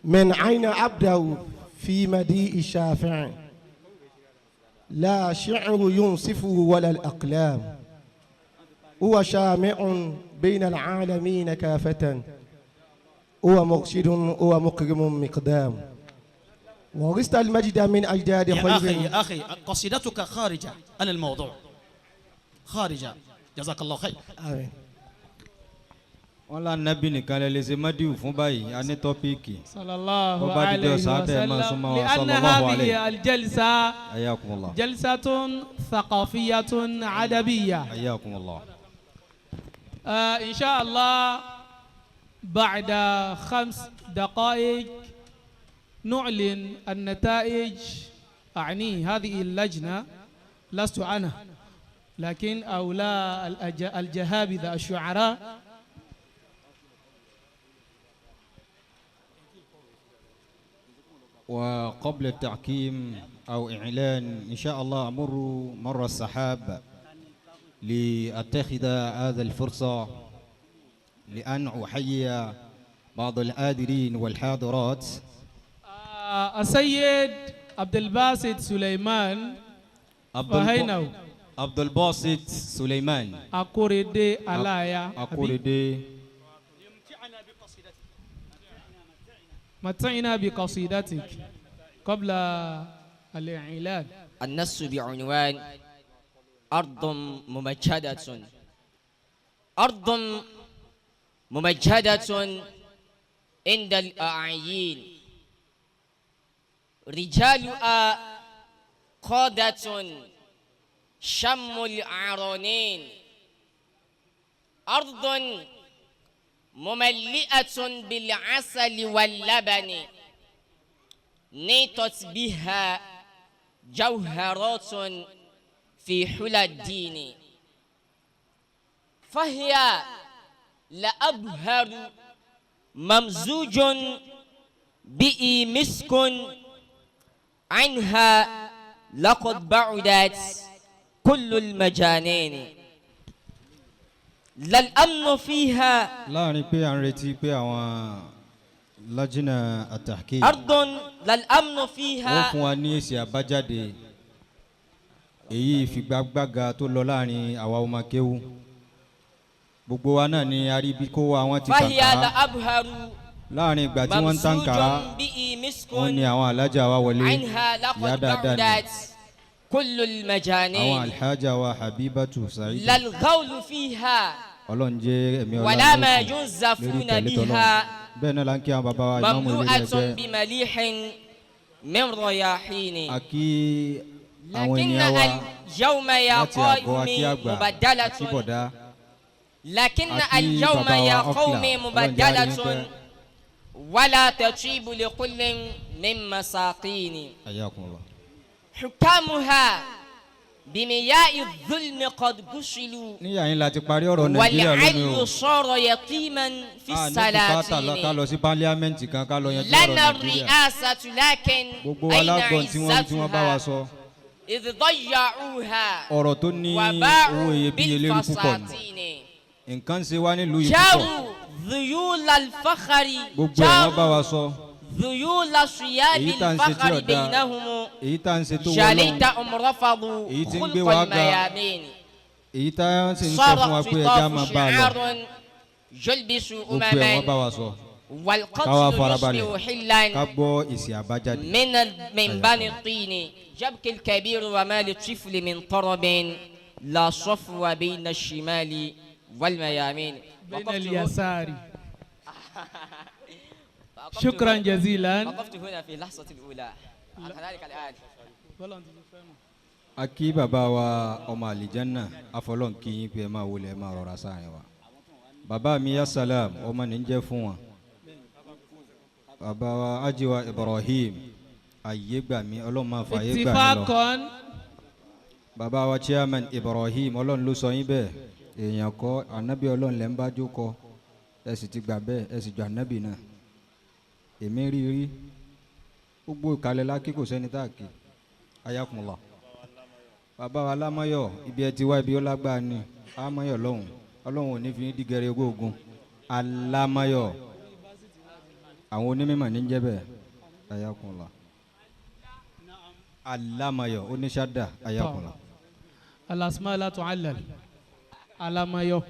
من أين أبدأ في مديء الشافع؟ لا شعر ينصفه ولا الأقلام، هو شامع بين العالمين كافة، هو مرشد هو مكرم مقدام، ورثت المجد من أجداد خير. يا أخي قصيدتك خارجة عن الموضوع، خارجة. جزاك الله خير. آمين. wọ́n lá nàbí nìkan lè lè ṣe mọ́díù fún báyìí a ní tọ́píìkì. sallallahu alayhi wa sallam li'anna hadhihi al-jalsa jalsatun thaqafiyatun adabiyya. إن شاء الله بعد 5 دقائق نعلن النتائج. أعني هذه اللجنة لست أنا، لكن أولاء الجهابذة الشعراء. وقبل التحكيم أو إعلان إن شاء الله أمر مر السحاب لأتخذ هذا الفرصة لأن أحيي بعض الحاضرين والحاضرات. السيد عبد الباسط سليمان فهينو عبد الباسط سليمان أكوريدي ألايا أكوريدي متعنا بقصيدتك قبل الإعلان. النص بعنوان أرض ممجدة، أرض ممجدة عند الأعيين، رجالها قادة شم العرانين، أرض مملئة بالعسل واللبن، نيطت بها جوهرات في حلى الدين، فهي لأبهر ممزوج به مسك، عنها لقد بعدت كل المجانين، للأمن فيها. لا نبي عن رتيبي عن لجنة التحكيم. أرض للأمن فيها. وفواني سيابجادي èyí ìfigagbága tó lọ láàrin àwa ọmọ kéwú gbogbo wa náà ni aríbi kó àwọn ti kàkà láàrin ìgbà tí wọ́n ń tànkà wọ́n ní àwọn alájà wa wọlé ìyá dáadáa ni àwọn alhaja wa habibatu sa'id ọlọ́run jẹ́ ẹ̀mí ọlọ́run lórí tẹ̀lé tọ́lọ́run bẹ́ẹ̀ náà la ń kí àwọn bàbá wa ìmáàmù ilé ẹgbẹ́ àkí àwọn ènìyàn wa láti àgọ́ akí àgbà àti bọ̀dá لكن اليوم يا قوم مبدلة ولا تطيب لكل من مساقين، حياكم الله. حكامها بمياه الظلم قد غسلوا والعدل صار يتيما في السلاطين، لنا الرئاسة لكن أين عزتها إذ ضيعوها وباعوا بالفساتين، جاءوا ذيول الفخر، جاءوا ذيول الصياب الفخر بينهم، شاليتهم رفضوا خلق الميامين، صار خطاف شعار يلبس أمما والقتل يشبه حلا من بني الطين، جبك الكبير وما للطفل من طرب، لا صفو بين الشمال والميامين بين اليسار. شكرا جزيلا. وقفت هنا في اللحظة الأولى كذلك الآن. Aki bàbá wa ọmọ àlìjánná afọlọ́n kí yín pé ẹ máa wọlé ẹ máa rọra sáàrin wa. Bàbá mi ya salam ọmọ ní jẹ́ fún wa. Bàbá wa ajiwa Ibrahim ayé gbà mí ọlọ́run máa fa ayé gbà mí lọ. Bàbá wa chairman Ibrahim ọlọ́run ló sọ yín bẹ́ẹ̀. Èèyàn kọ́ ànábì ọlọ́run lẹ́ ń bá jókòó ẹ sì ti gbà bẹ́ẹ̀ ẹ sì jọ ànábì náà. Èmi rí gbogbo ìkàlẹ̀ lákì kò sẹ́ni tá a kì ayakumullah. Bàbá wa Lámáyọ̀ ibi ẹ ti wá ibi ó lágbára ni Lámáyọ̀ lọ́hùn ọlọ́hun ò ní fi dígẹrẹ ogógun Alámáyọ̀ àwọn onímọ̀ ní jẹ́ bẹ́ẹ̀ ayakunla alamayo oníṣàdá ayakunla. الأسماء لا تعلل على ما يو